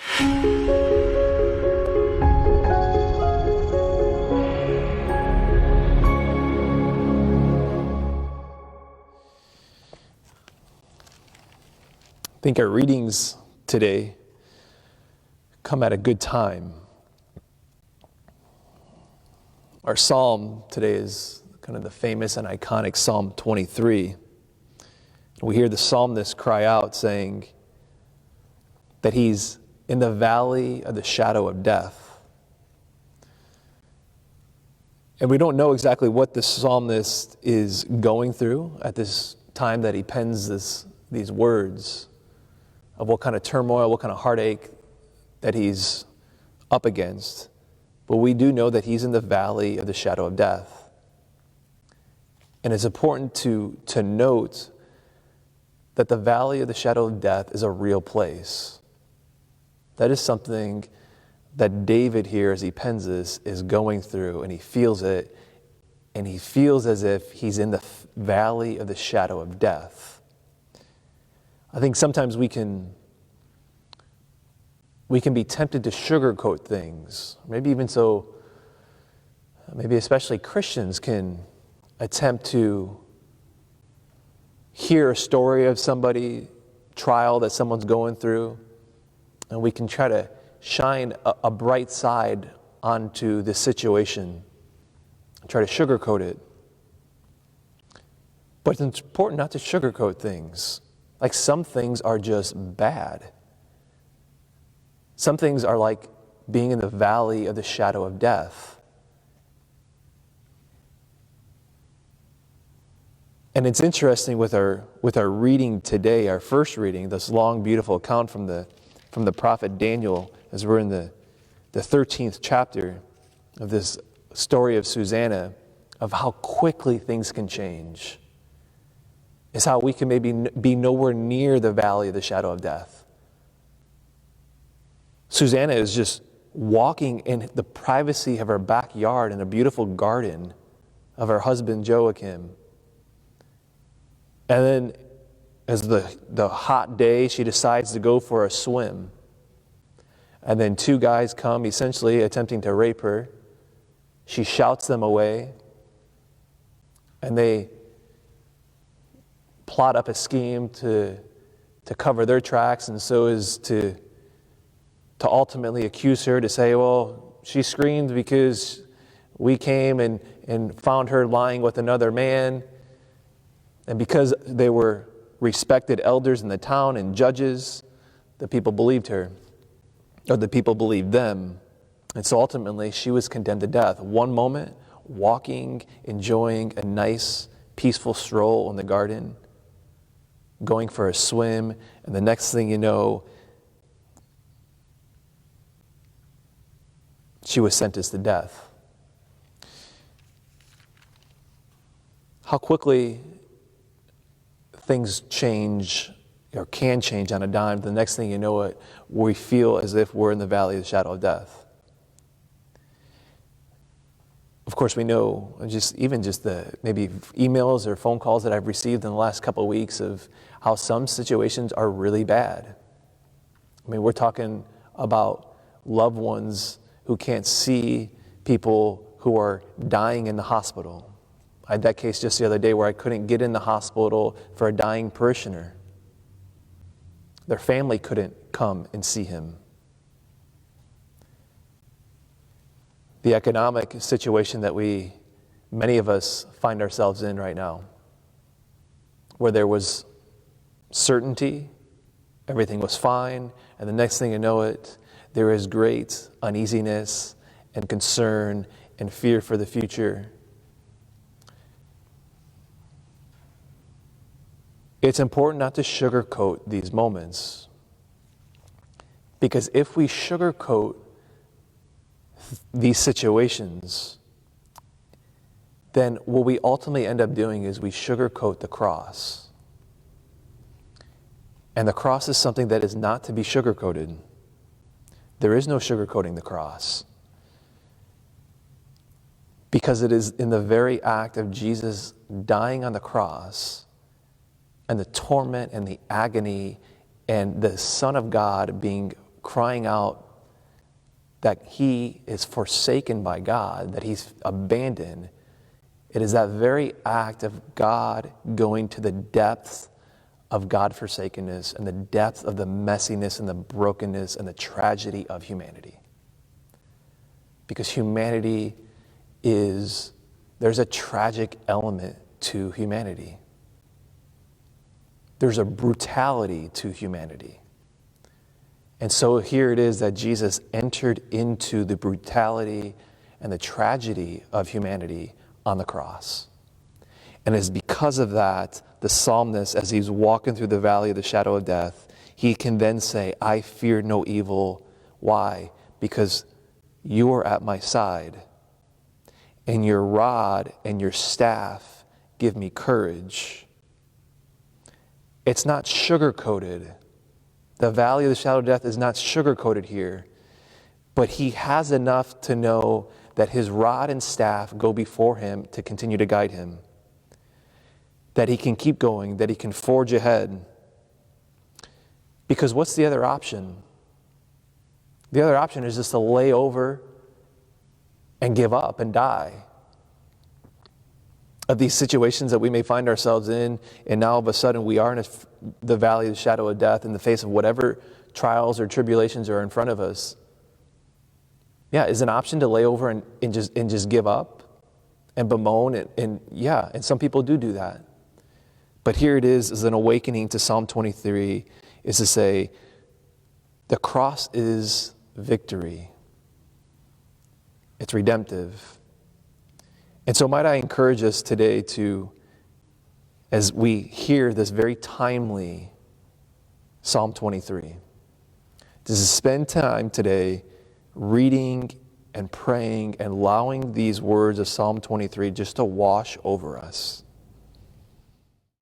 I think our readings today come at a good time. Our psalm today is kind of the famous and iconic Psalm 23. We hear the psalmist cry out saying that he's in the valley of the shadow of death. And we don't know exactly what the psalmist is going through at this time that he pens these words, of what kind of turmoil, what kind of heartache that he's up against. But we do know that he's in the valley of the shadow of death. And it's important to note that the valley of the shadow of death is a real place. That is something that David here, as he pens this, is going through, and he feels it, and he feels as if he's in the valley of the shadow of death. I think sometimes we can be tempted to sugarcoat things. Maybe especially Christians can attempt to hear a story of somebody, trial that someone's going through, and we can try to shine a bright side onto this situation, try to sugarcoat it. But it's important not to sugarcoat things. Like, some things are just bad. Some things are like being in the valley of the shadow of death. And it's interesting with our reading today, our first reading, this long, beautiful account from the prophet Daniel, as we're in the 13th chapter of this story of Susanna, of how quickly things can change. Is how we can maybe be nowhere near the valley of the shadow of death. Susanna is just walking in the privacy of her backyard in a beautiful garden of her husband Joachim. And then, as the hot day, she decides to go for a swim. And then two guys come, essentially attempting to rape her. She shouts them away. And they plot up a scheme to cover their tracks, and so is to ultimately accuse her, to say, well, she screamed because we came and found her lying with another man. And because they were respected elders in the town and judges, the people believed her, or the people believed them. And so ultimately she was condemned to death. One moment, walking, enjoying a nice, peaceful stroll in the garden, going for a swim, and the next thing you know, she was sentenced to death. How quickly things change, or can change on a dime. The next thing you know it, we feel as if we're in the valley of the shadow of death. Of course, we know even just the maybe emails or phone calls that I've received in the last couple of weeks of how some situations are really bad. I mean, we're talking about loved ones who can't see people who are dying in the hospital. I had that case just the other day where I couldn't get in the hospital for a dying parishioner. Their family couldn't come and see him. The economic situation that many of us find ourselves in right now, where there was certainty, everything was fine, and the next thing you know it, there is great uneasiness and concern and fear for the future. It's important not to sugarcoat these moments, because if we sugarcoat these situations, then what we ultimately end up doing is we sugarcoat the cross. And the cross is something that is not to be sugarcoated. There is no sugarcoating the cross, because it is in the very act of Jesus dying on the cross and the torment and the agony and the Son of God being crying out that he is forsaken by God, that he's abandoned, it is that very act of God going to the depths of God-forsakenness and the depth of the messiness and the brokenness and the tragedy of humanity. Because humanity there's a tragic element to humanity. There's a brutality to humanity. And so here it is that Jesus entered into the brutality and the tragedy of humanity on the cross. And it's because of that, the psalmist, as he's walking through the valley of the shadow of death, he can then say, I fear no evil. Why? Because you are at my side, and your rod and your staff give me courage. It's not sugar-coated. The valley of the shadow of death is not sugar-coated here, but he has enough to know that his rod and staff go before him to continue to guide him, that he can keep going, that he can forge ahead. Because what's the other option? The other option is just to lay over and give up and die. Of these situations that we may find ourselves in, and now all of a sudden we are in the valley of the shadow of death in the face of whatever trials or tribulations are in front of us. Yeah, is an option to lay over and just give up and bemoan, and some people do that. But here it is an awakening to Psalm 23, is to say, the cross is victory. It's redemptive. And so might I encourage us today to, as we hear this very timely Psalm 23, to spend time today reading and praying and allowing these words of Psalm 23 just to wash over us.